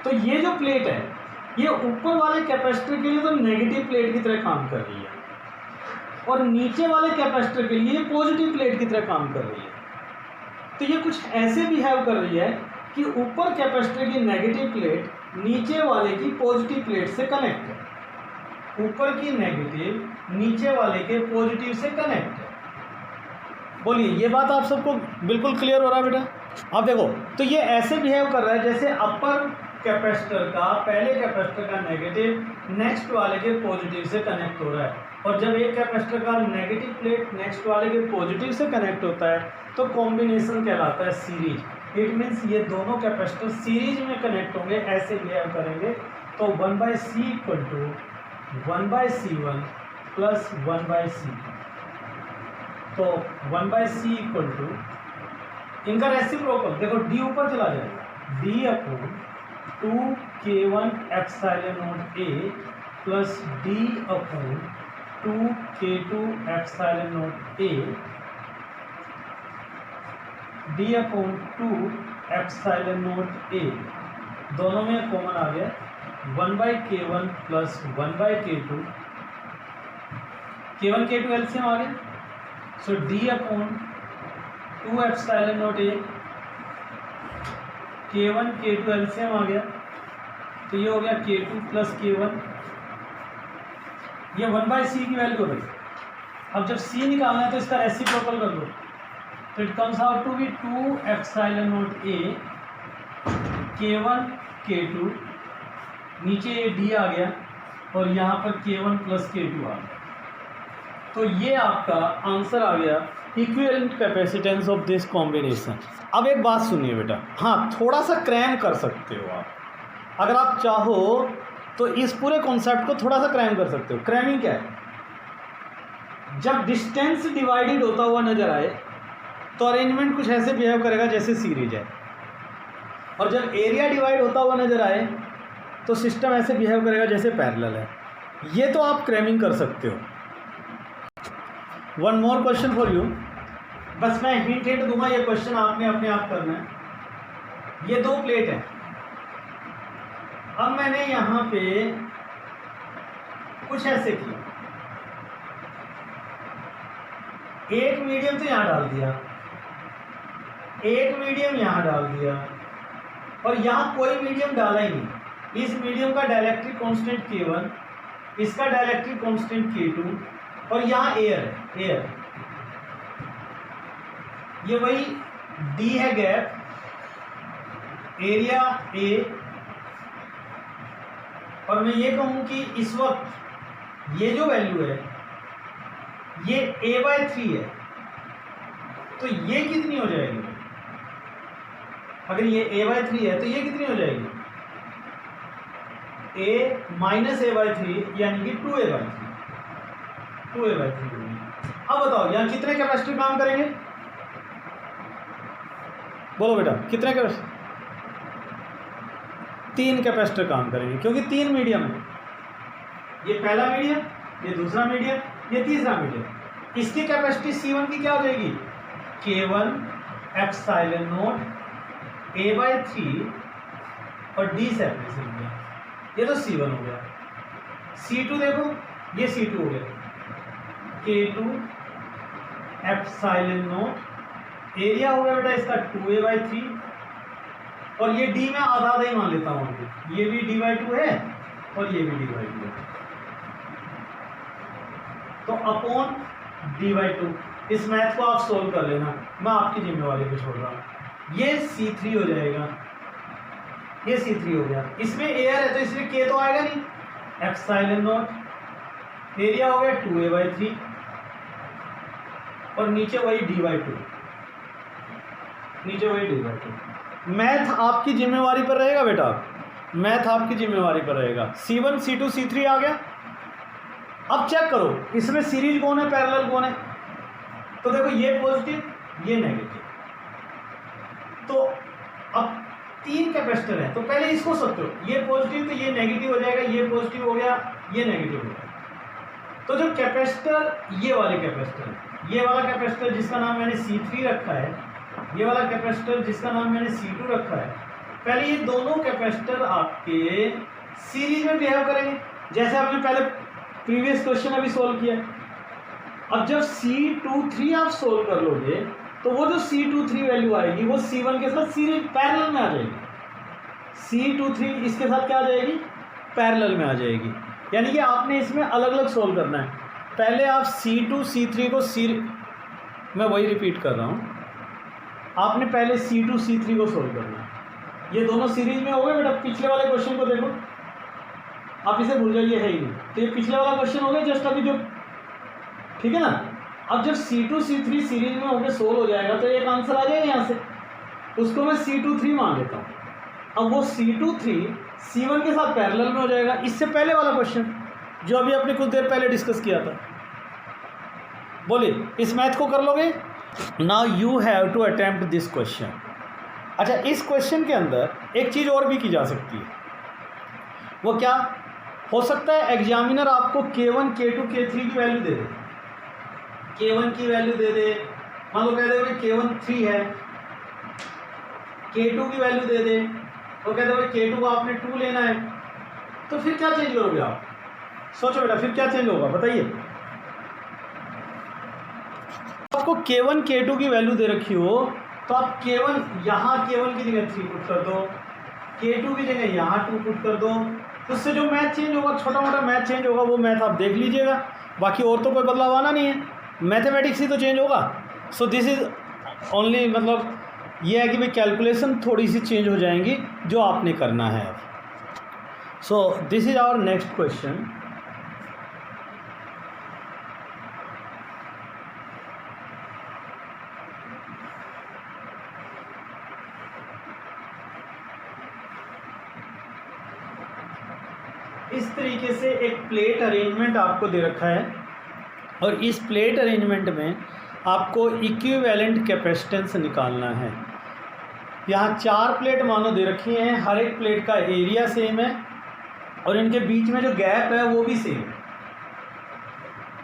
तो ये जो प्लेट है ये ऊपर वाले कैपेसिटर के लिए तो नेगेटिव प्लेट की तरह काम कर रही है और नीचे वाले कैपेसिटर के लिए पॉजिटिव प्लेट की तरह काम कर रही है। तो ये कुछ ऐसे बिहेव कर रही है कि ऊपर कैपेसिटर की नेगेटिव प्लेट नीचे वाले की पॉजिटिव प्लेट से कनेक्ट है, ऊपर की नेगेटिव नीचे वाले के पॉजिटिव से कनेक्ट है। बोलिए, ये बात आप सबको बिल्कुल क्लियर हो रहा है बेटा? अब देखो, तो ये ऐसे बिहेव कर रहा है जैसे अपर कैपेसिटर का, पहले कैपेसिटर का नेगेटिव नेक्स्ट वाले के पॉजिटिव से कनेक्ट हो रहा है। और जब एक कैपेसिटर का नेगेटिव प्लेट नेक्स्ट वाले के पॉजिटिव से कनेक्ट होता है तो कॉम्बिनेशन कहलाता है सीरीज। इट मीन्स ये दोनों कैपेसिटर सीरीज में कनेक्ट होंगे, ऐसे बिहेव करेंगे। तो 1/C equal to 1/C1 plus 1/C2। तो 1/C इक्वल टू इनका रेसिप्रोकल देखो, D ऊपर चला जाएगा, D/2K1 epsilon not A plus D/2K2 epsilon not A d/2 ε0 a, दोनों में कॉमन आ गया 1/k1 plus 1/k2, k1 k2 LCM आ गया, सो d/2 ε0 a, k1 k2 LCM आ गया, तो ये हो गया k2 प्लस k1, ये 1/c की वैल्यू हो गई। अब जब c निकालना है तो इसका रेसिप्रोकल कर दो, तो it comes out to be 2 ε0 a k1 k2, नीचे ये d आ गया और यहाँ पर k1 प्लस k2 आ गया। तो ये आपका आंसर आ गया equivalent capacitance of this combination. अब एक बात सुनिए बेटा, हाँ थोड़ा सा क्रैम कर सकते हो आप, अगर आप चाहो तो इस पूरे कॉन्सेप्ट को थोड़ा सा क्रैम कर सकते हो। क्रैमिंग क्या है? जब डिस्टेंस डिवाइडेड होता हुआ नजर आए तो अरेंजमेंट कुछ ऐसे बिहेव करेगा जैसे सीरीज है, और जब एरिया डिवाइड होता हुआ नजर आए तो सिस्टम ऐसे बिहेव करेगा जैसे पैरेलल है। ये तो आप क्रैमिंग कर सकते हो। One more question for you, बस मैं हिंट दूंगा, ये क्वेश्चन आपने अपने आप करना है। ये दो प्लेट है, अब मैंने यहाँ पे कुछ ऐसे किया, एक मीडियम तो यहाँ डाल दिया, एक मीडियम यहाँ डाल दिया, और यहाँ कोई मीडियम डाला ही नहीं। इस मीडियम का डाइलेक्ट्रिक कांस्टेंट K1, इसका डाइलेक्ट्रिक कांस्टेंट K2, और यहाँ एयर है, एयर, ये वही D है गैप, एरिया A, और मैं ये कहूँ कि इस वक्त ये जो वैल्यू है ये a/3 है, तो ये कितनी हो जाएगी? अगर ये a/3 है तो ये कितनी हो जाएगी? a माइनस a/3 यानी कि 2a/3 होगी। अब बताओ यहाँ कितने कैपेसिटर काम करेंगे? बोलो बेटा कितने कैपेसिटर? 3 कैपेसिटर काम करेंगे, क्योंकि 3 मीडियम है, ये पहला मीडियम, ये दूसरा मीडियम, ये तीसरा मीडियम। इसकी कैपेसिटी C1 की क्या हो जाएगी? K1 ε0 a/3 और D सेपरेशन हो गया, ये तो C1 हो गया। C2 देखो, ये C2 हो गया, K2 ε0, एरिया हो गया बेटा इसका 2a/3, और ये D में आधा आधा ही मान लेता हूँ, ये भी D/2 है और ये भी D/2 है, तो अपॉन D/2। इस मैथ को आप सोल्व कर लेना, मैं आपकी जिम्मेवारी पे छोड़ रहा हूँ। ये C3 हो जाएगा, ये C3 हो गया, इसमें एयर है तो इसमें K तो आएगा नहीं, ε0, एरिया हो गया 2a/3, और नीचे वही D/2, नीचे वही D/2। मैथ आपकी जिम्मेवारी पर रहेगा बेटा, मैथ आपकी जिम्मेवारी पर रहेगा। C1 C2 C3 आ गया। अब चेक करो इसमें सीरीज कौन है, पैरेलल कौन है? तो देखो ये पॉजिटिव, ये नेगेटिव, तो अब 3 कैपेसिटर है, तो पहले इसको सोचो, ये पॉजिटिव तो ये नेगेटिव हो जाएगा, ये पॉजिटिव हो गया, ये नेगेटिव हो गया। तो जो कैपेसिटर, ये वाले कैपेसिटर, ये वाला कैपेसिटर जिसका नाम मैंने C3 रखा है, ये वाला कैपेसिटर जिसका नाम मैंने C2 रखा है, पहले ये दोनों कैपेसिटर आपके सीरीज में बिहेव करेंगे जैसे आपने पहले प्रीवियस क्वेश्चन अभी सोल्व किया। अब जब C23 आप सोल्व कर लोगे तो वो जो C23 वैल्यू आएगी वो C1 के साथ सीरीज पैरेलल में आ जाएगी। C23 इसके साथ क्या आ जाएगी? पैरेलल में आ जाएगी। यानी कि आपने इसमें अलग अलग सोल्व करना है। पहले आप C2 C3 को मैं वही रिपीट कर रहा हूँ, आपने पहले C2 C3 को सोल्व करना है। ये दोनों सीरीज में हो गए बेटा। पिछले वाले क्वेश्चन को देखो, आप इसे भूल जाइए, है ही नहीं, तो ये पिछले वाला क्वेश्चन हो गया जस्ट अभी जो, ठीक है ना। अब जब C2 C3 सीरीज में होकर सोल्व हो जाएगा तो एक आंसर आ जाएगा यहाँ से, उसको मैं C23 मान लेता हूँ। अब वो C23 C1 के साथ पैरेलल में हो जाएगा। इससे पहले वाला क्वेश्चन जो अभी आपने कुछ देर पहले डिस्कस किया था, बोलिए इस मैथ को कर लोगे? Now you have to attempt this question. अच्छा, इस क्वेश्चन के अंदर एक चीज़ और भी की जा सकती है। वो क्या हो सकता है? एग्जामिनर आपको K1 K2 K3 की वैल्यू दे दे, K1 की वैल्यू दे दे, मान लो कह दे K1 3 है, K2 की वैल्यू दे दे, वो कहते भाई K2 का आपने 2 लेना है, तो फिर क्या चेंज करोगे आप? सोचो बेटा, फिर क्या चेंज होगा बताइए। आपको K1 K2 की वैल्यू दे रखी हो तो आप K1 यहाँ K1 की जगह 3 पुट कर दो, K2 की जगह यहाँ 2 पुट कर दो, तो उससे जो मैथ चेंज होगा, छोटा मोटा मैथ चेंज होगा, वो मैथ आप देख लीजिएगा, बाकी और तो कोई बदलाव आना नहीं है, मैथमेटिक्स ही तो चेंज होगा। सो दिस इज ओनली, मतलब ये है कि भाई कैलकुलेशन थोड़ी सी चेंज हो जाएंगी जो आपने करना है अब। So this is our next question. इस तरीके से एक प्लेट अरेंजमेंट आपको दे रखा है और इस प्लेट अरेंजमेंट में आपको इक्विवेलेंट कैपेसिटेंस निकालना है। यहाँ 4 प्लेट मानो दे रखी हैं, हर एक प्लेट का एरिया सेम है और इनके बीच में जो गैप है वो भी सेम है।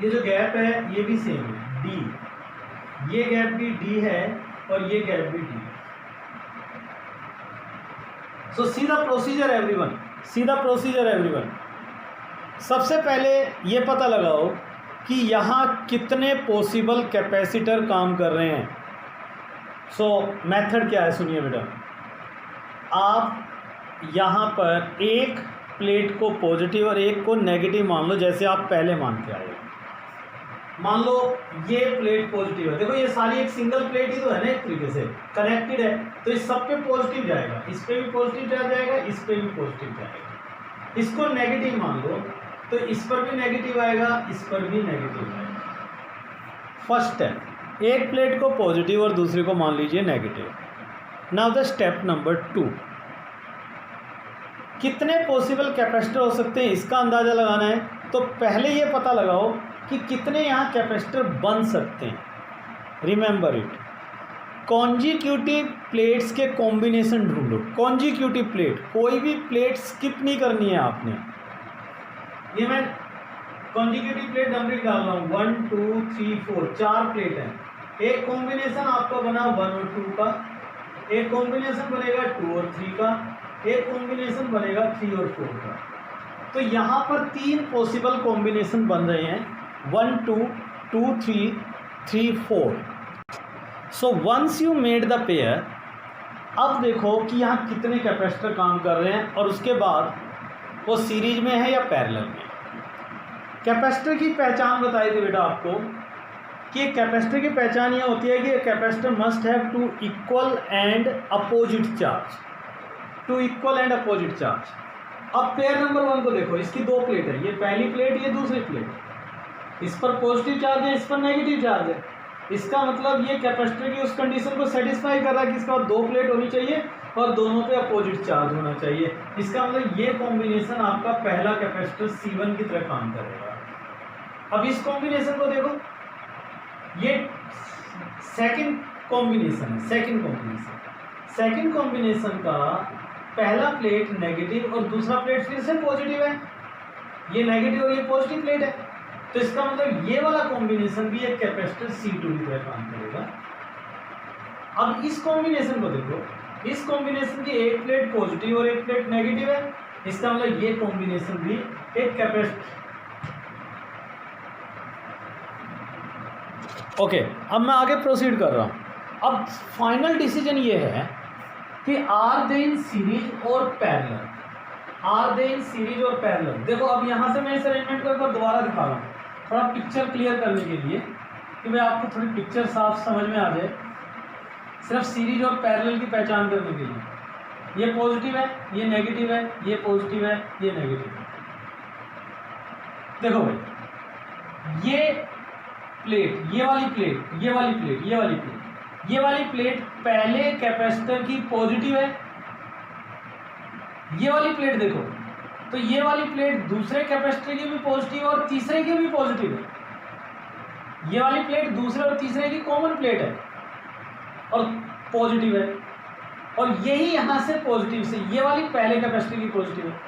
ये जो गैप है ये भी सेम है, D, ये गैप भी D है और ये गैप भी D। So see the procedure everyone, see the procedure everyone. सबसे पहले ये पता लगाओ कि यहाँ कितने पॉसिबल कैपेसिटर काम कर रहे हैं। सो मेथड क्या है सुनिए बेटा, आप यहाँ पर एक प्लेट को पॉजिटिव और एक को नेगेटिव मान लो, जैसे आप पहले मान के आए। मान लो ये प्लेट पॉजिटिव है, देखो ये सारी एक सिंगल प्लेट ही तो है ना, एक तरीके से कनेक्टेड है, तो इस सब पे पॉजिटिव जाएगा, इस पे भी पॉजिटिव जाएगा, इस पे भी पॉजिटिव जाएगा। इसको नेगेटिव मान लो तो इस पर भी नेगेटिव आएगा, इस पर भी नेगेटिव आएगा। फर्स्ट स्टेप, एक प्लेट को पॉजिटिव और दूसरे को मान लीजिए negative. Now the step number 2, कितने पॉसिबल कैपेसिटर हो सकते हैं इसका अंदाज़ा लगाना है। तो पहले ये पता लगाओ कि कितने यहाँ कैपेसिटर बन सकते हैं। रिमेंबर इट, कॉन्जिक्यूटिव प्लेट्स के कॉम्बिनेशन ढूंढो। कॉन्जिक्यूटिव प्लेट, कोई भी प्लेट स्किप नहीं करनी है आपने। ये मैं कॉन्जिक्यूटिव प्लेट नंबरिंग डाल रहा हूँ, 1 2 3 4, 4 प्लेट है। एक कॉम्बिनेशन आपका बना 1 और 2 का, एक कॉम्बिनेशन बनेगा 2 और 3 का, एक कॉम्बिनेशन बनेगा 3 और 4 का। तो यहाँ पर 3 पॉसिबल कॉम्बिनेशन बन रहे हैं, 1 2 2 3 3 4। So once you made the pair, अब देखो कि यहाँ कितने कैपेसिटर काम कर रहे हैं और उसके बाद वो सीरीज में है या पैरेलल में। कैपेसिटर की पहचान बताई थी बेटा आपको कि कैपेसिटर की पहचान यह होती है कि capacitor must have 2 equal and opposite charge, 2 equal and opposite charge. अब पेयर नंबर 1 को देखो, इसकी 2 प्लेट है, ये पहली प्लेट, ये दूसरी प्लेट, इस पर पॉजिटिव चार्ज है, इस पर नेगेटिव चार्ज है। इसका मतलब ये कैपेसिटर की उस कंडीशन को सेटिस्फाई कर रहा है कि इसका 2 प्लेट होनी चाहिए और दोनों पे अपोजिट चार्ज होना चाहिए। इसका मतलब ये कॉम्बिनेशन आपका पहला कैपेसिटर C1 की तरह काम करेगा। अब इस कॉम्बिनेशन को देखो, ये सेकंड कॉम्बिनेशन है, सेकंड कॉम्बिनेशन का पहला प्लेट नेगेटिव और दूसरा प्लेट फिर से पॉजिटिव है, ये नेगेटिव और ये पॉजिटिव प्लेट है, तो इसका मतलब ये वाला कॉम्बिनेशन भी एक कैपेसिटर C2 की तरह काम करेगा। अब इस कॉम्बिनेशन को देखो, इस कॉम्बिनेशन की एक प्लेट पॉजिटिव और एक प्लेट नेगेटिव है, इसका मतलब ये कॉम्बिनेशन भी एक कैपेसिटर। ओके, अब मैं आगे प्रोसीड कर रहा हूँ। अब फाइनल डिसीजन ये है कि आर दे इन सीरीज और पैरेलल, आर दे इन सीरीज और पैरेलल। देखो अब यहाँ से मैं इस अरेंजमेंट को एक बार दोबारा दिखा रहा हूँ, थोड़ा पिक्चर क्लियर करने के लिए, कि भाई आपको थोड़ी पिक्चर साफ समझ में आ जाए, सिर्फ सीरीज और पैरेलल की पहचान करने के लिए। ये पॉजिटिव है, ये नेगेटिव है, ये पॉजिटिव है, ये नेगेटिव है। देखो भाई, ये प्लेट, ये वाली प्लेट, ये वाली प्लेट, ये वाली प्लेट, ये वाली प्लेट पहले कैपेसिटर की पॉजिटिव है। ये वाली प्लेट देखो, तो ये वाली प्लेट दूसरे कैपेसिटर की भी पॉजिटिव और तीसरे की भी पॉजिटिव है। ये वाली प्लेट दूसरे और तीसरे की कॉमन प्लेट है और पॉजिटिव है, और यही यहाँ से पॉजिटिव से ये वाली पहले कैपेसिटर की पॉजिटिव है।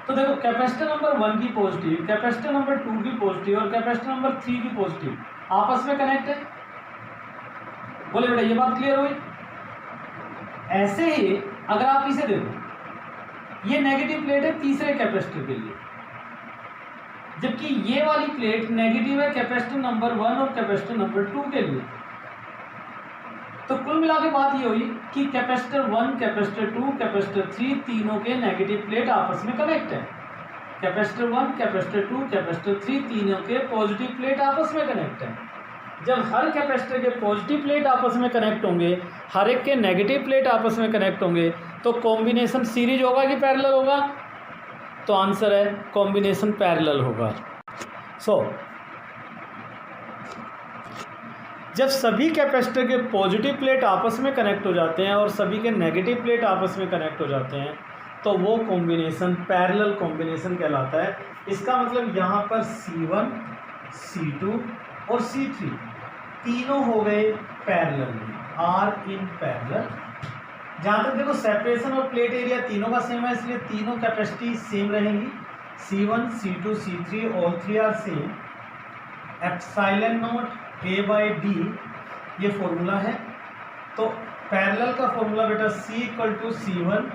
तो देखो कैपेसिटर नंबर 1 की पॉजिटिव, कैपेसिटर नंबर 2 की पॉजिटिव और कैपेसिटर नंबर 3 की पॉजिटिव आपस में कनेक्ट है। बोले बेटा ये बात क्लियर हुई? ऐसे ही अगर आप इसे देखो, ये नेगेटिव प्लेट है तीसरे कैपेसिटर के लिए, जबकि ये वाली प्लेट नेगेटिव है कैपेसिटर नंबर 1 और कैपेसिटर नंबर 2 के लिए। तो कुल मिला के बात ये हुई कि कैपेसिटर 1, कैपेसिटर 2, कैपेसिटर 3 तीनों के नेगेटिव प्लेट आपस में कनेक्ट है। कैपेसिटर 1, कैपेसिटर 2, कैपेसिटर 3 तीनों के पॉजिटिव प्लेट आपस में कनेक्ट है। जब हर कैपेसिटर के पॉजिटिव प्लेट आपस में कनेक्ट होंगे, हर एक के नेगेटिव प्लेट आपस में कनेक्ट होंगे, तो कॉम्बिनेशन सीरीज होगा कि पैरेलल होगा? तो आंसर है कॉम्बिनेशन पैरेलल होगा। जब सभी कैपेसिटर के पॉजिटिव प्लेट आपस में कनेक्ट हो जाते हैं और सभी के नेगेटिव प्लेट आपस में कनेक्ट हो जाते हैं, तो वो कॉम्बिनेशन पैरेलल कॉम्बिनेशन कहलाता है। इसका मतलब यहाँ पर C1, C2 और C3 तीनों हो गए पैरेलल में, आर इन पैरेलल। जहाँ तक देखो सेपरेशन और प्लेट एरिया तीनों का सेम है, इसलिए तीनों कैपेसिटी सेम रहेंगी। C1, C2, C3 all three are same. Epsilon naught A/D ये फॉर्मूला है। तो पैरेलल का फॉर्मूला बेटा C=C1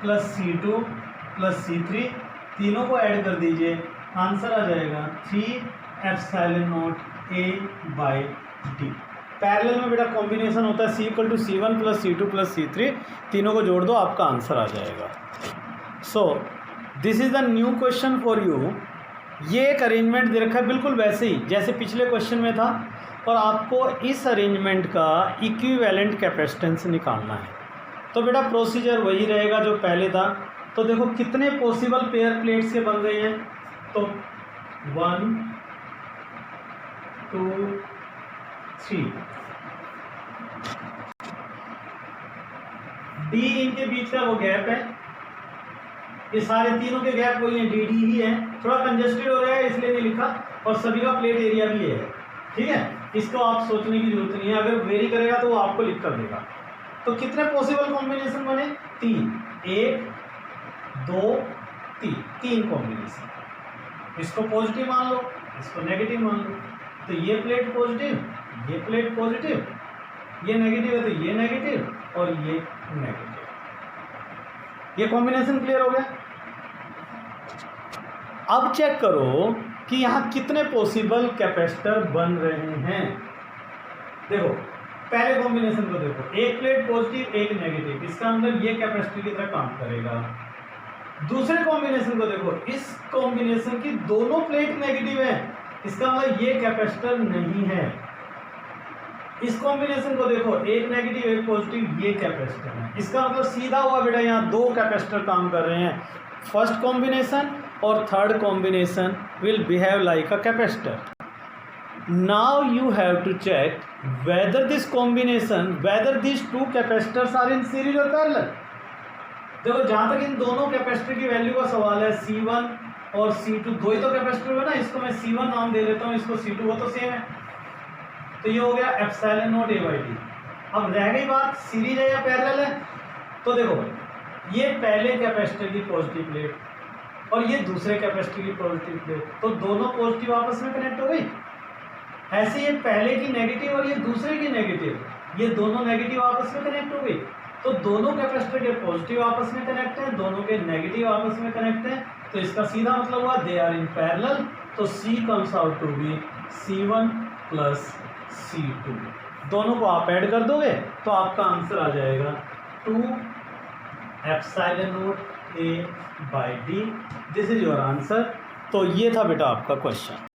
+ C2 + C3, तीनों को ऐड कर दीजिए, आंसर आ जाएगा 3 A/D। पैरेलल में बेटा कॉम्बिनेशन होता है C=C1 + C2 + C3, तीनों को जोड़ दो, आपका आंसर आ जाएगा। So this is the new question for you. ये एक अरेंजमेंट दे रखा है बिल्कुल वैसे ही जैसे पिछले क्वेश्चन में था, और आपको इस अरेंजमेंट का इक्विवेलेंट कैपेसिटेंस निकालना है। तो बेटा प्रोसीजर वही रहेगा जो पहले था। तो देखो कितने पॉसिबल पेयर प्लेट्स के बन गए हैं, तो 1 2 3 डी इनके बीच का वो गैप है, ये सारे तीनों के गैप वही है, डी ही है। थोड़ा कंजेस्टेड हो रहा है इसलिए नहीं लिखा, और सभी का प्लेट एरिया भी है, ठीक है। इसको आप सोचने की जरूरत नहीं है, अगर वेरी करेगा तो वो आपको लिख कर देगा। तो कितने पॉसिबल कॉम्बिनेशन बने? 3, 1 2 3, 3 कॉम्बिनेशन। इसको पॉजिटिव मान लो, इसको नेगेटिव मान लो। तो ये प्लेट पॉजिटिव, ये प्लेट पॉजिटिव, ये नेगेटिव है तो ये नेगेटिव और ये नेगेटिव। ये कॉम्बिनेशन क्लियर हो गया। अब चेक करो कि यहाँ कितने पॉसिबल कैपेसिटर बन रहे हैं। देखो पहले कॉम्बिनेशन को देखो, एक प्लेट पॉजिटिव एक नेगेटिव, इसका मतलब ये कैपेसिटर की तरह काम करेगा। दूसरे कॉम्बिनेशन को देखो, इस कॉम्बिनेशन की दोनों प्लेट नेगेटिव है, इसका मतलब ये कैपेसिटर नहीं है। इस कॉम्बिनेशन को देखो, एक नेगेटिव एक पॉजिटिव, ये कैपेसिटर है। इसका मतलब सीधा हुआ बेटा यहाँ 2 कैपेसिटर काम कर रहे हैं। फर्स्ट कॉम्बिनेशन और third combination will behave like a capacitor. Now you have to check whether this combination, whether these two capacitors are in series or parallel. देखो जहाँ तक इन दोनों कैपेसिटर की वैल्यू का सवाल है, C1 और C2 दो ही तो कैपेसिटर है ना, इसको मैं C1 नाम दे देता हूँ, इसको C2, वो तो सेम है। तो ये हो गया ε0 A/D। अब रह गई बात सीरीज है या पैरेलल है। तो देखो ये पहले कैपेसिटर की पॉजिटिव प्लेट और ये दूसरे कैपेसिटर की पॉजिटिव प्लेट, तो दोनों पॉजिटिव आपस में कनेक्ट हो गई। ऐसे ये पहले की नेगेटिव और ये दूसरे की नेगेटिव, ये दोनों नेगेटिव आपस में कनेक्ट हो गई। तो दोनों कैपेसिटर के पॉजिटिव आपस में कनेक्ट हैं, दोनों के नेगेटिव आपस में कनेक्ट हैं, तो इसका सीधा मतलब हुआ दे आर इन पैरेलल। तो C comes out to be C1 + C2। दोनों को आप ऐड कर दोगे तो आपका आंसर आ जाएगा 2 ε0 A/D। This is your answer. तो ये था बेटा आपका क्वेश्चन।